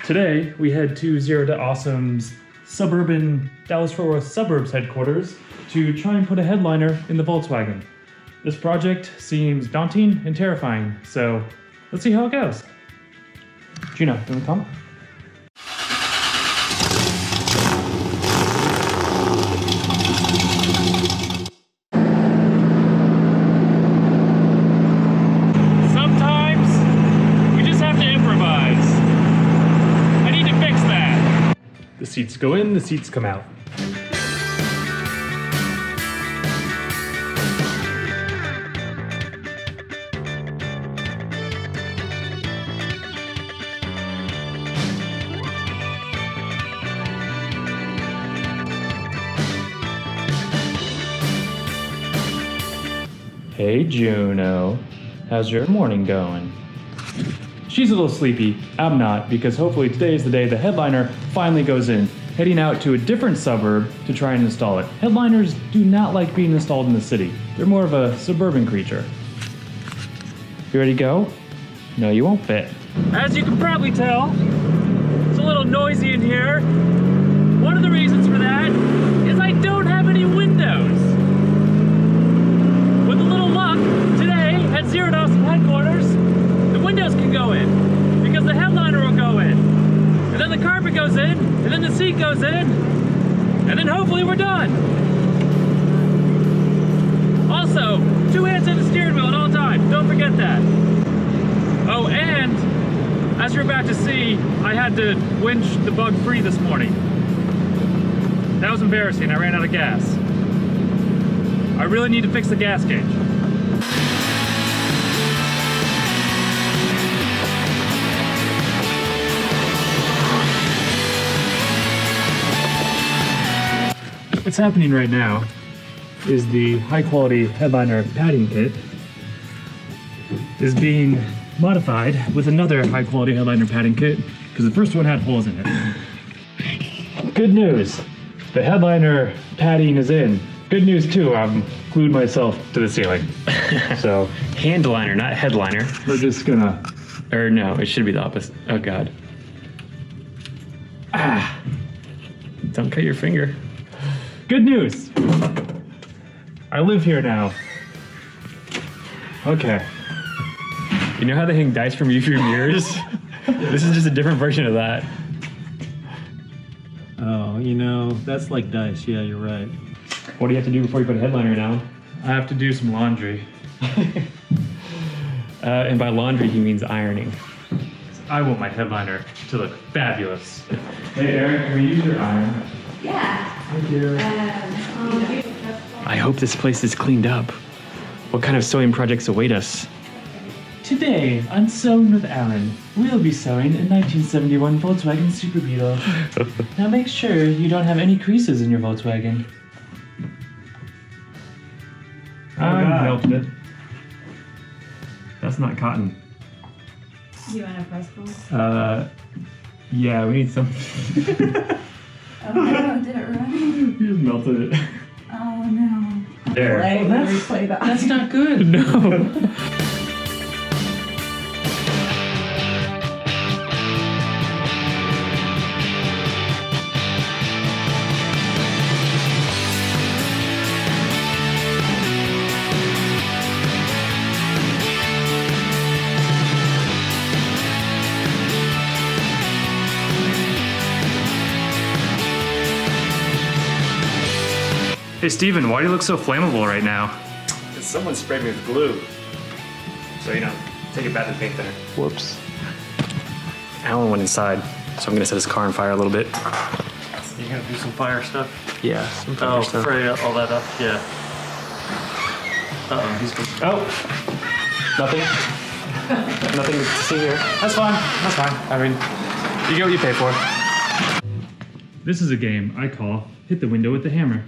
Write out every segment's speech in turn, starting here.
Today, we head to Zero to Awesome's suburban Dallas-Fort Worth suburbs headquarters to try and put a headliner in the Volkswagen. This project seems daunting and terrifying, so let's see how it goes. Gino, you wanna come? The seats go in, the seats come out. Hey Juno, how's your morning going? She's a little sleepy. I'm not, because hopefully today is the day the headliner finally goes in, heading out to a different suburb to try and install it. Headliners do not like being installed in the city. They're more of a suburban creature. You ready to go? No, you won't fit. As you can probably tell, it's a little noisy in here. One of the reasons for that is I don't have any windows. With a little luck, today at Zero to Awesome headquarters, the windows can go in, because the headliner will go in. And then the carpet goes in, and then the seat goes in, and then hopefully we're done. Also, 2 hands on the steering wheel at all times, don't forget that. Oh, and, as you're about to see, I had to winch the bug free this morning. That was embarrassing, I ran out of gas. I really need to fix the gas gauge. What's happening right now is the high quality headliner padding kit is being modified with another high quality headliner padding kit because the first one had holes in it. Good news, the headliner padding is in. Good news too, I've glued myself to the ceiling. So handliner, not headliner. We're just gonna, or no, it should be the opposite. Oh God. Ah, don't cut your finger. Good news! I live here now. Okay. You know how they hang dice from you for your mirrors? This is just a different version of that. Oh, you know, that's like dice. Yeah, you're right. What do you have to do before you put a headliner down? I have to do some laundry. And by laundry, he means ironing. I want my headliner to look fabulous. Hey Eric, can we use your iron? Yeah. Thank you. I hope this place is cleaned up. What kind of sewing projects await us? Today on Sewing with Alan, we'll be sewing a 1971 Volkswagen Super Beetle. Now make sure you don't have any creases in your Volkswagen. I melted it. That's not cotton. Do you want a press call? Yeah, we need some. Oh no, did it run? You just melted it. Oh no. There. Replay that. That's not good. No. Hey Steven, why do you look so flammable right now? Someone sprayed me with glue. So, you know, take it back to paint thinner. Whoops. Alan went inside, so I'm gonna set his car on fire a little bit. You gonna do some fire stuff? Yeah, some fire stuff. Spray all that up? Yeah. Uh-oh, he's gonna... Oh! Nothing? Nothing to see here. That's fine, that's fine. I mean, you get what you pay for. This is a game I call Hit the Window with the Hammer.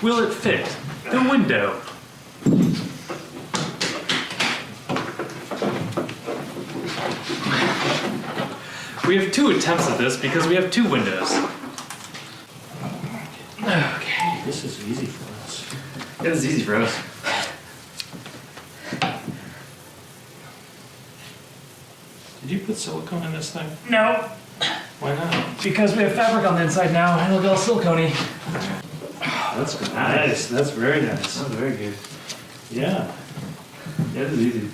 Will it fit the window? We have 2 attempts at this because we have 2 windows. Okay. This is easy for us. Yeah, this is easy for us. Did Did you put silicone in this thing? No, Why not? because we have fabric on the inside now, and it'll get all silicone-y. That's good. Nice. That's very nice. That's very good. Yeah. Yeah, this is easy.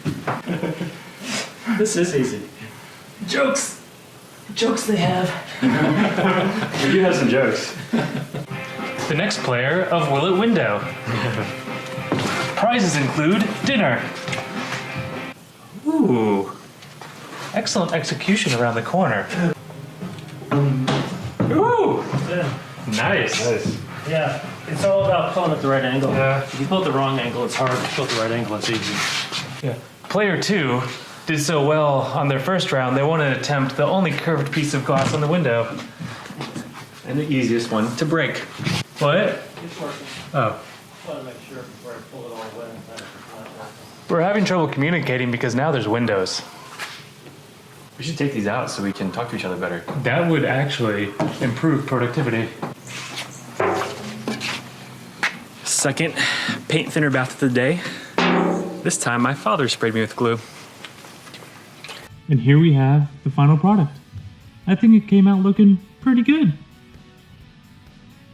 This is easy. Jokes! Jokes they have. We do have some jokes. The next player of Will It Window. Prizes include dinner. Ooh. Excellent execution around the corner. Ooh! Yeah. Nice. Yeah. It's all about pulling at the right angle. Yeah. If you pull at the wrong angle, it's hard. If you pull at the right angle, it's easy. Yeah. Player 2 did so well on their first round, they wanted to attempt the only curved piece of glass on the window. And the easiest one to break. What? It's working. Oh. I want to make sure before I pull it all the way. We're having trouble communicating because now there's windows. We should take these out so we can talk to each other better. That would actually improve productivity. Second paint thinner bath of the day. This time my father sprayed me with glue. And here we have the final product. I think it came out looking pretty good.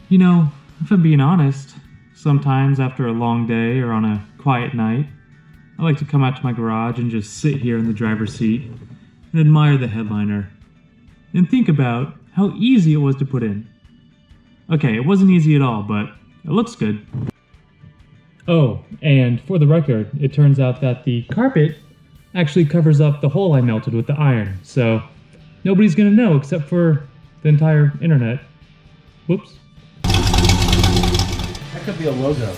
You know, if I'm being honest, sometimes after a long day or on a quiet night, I like to come out to my garage and just sit here in the driver's seat and admire the headliner and think about how easy it was to put in. Okay, it wasn't easy at all, but it looks good. Oh, and for the record, it turns out that the carpet actually covers up the hole I melted with the iron, so nobody's gonna know except for the entire internet. Whoops. That could be a logo.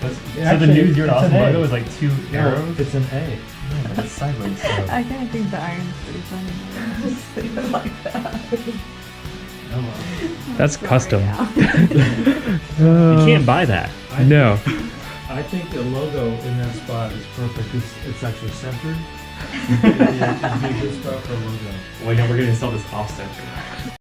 So the new your awesome logo is like two arrows. It's an A. Yeah, it's sideways. So. I kind of think the iron's pretty funny. Just leave it like that. That's custom. You can't buy that. No. I think the logo in that spot is perfect. It's actually centered. It'd be a good spot for a logo. Well, yeah, we're gonna install this off center.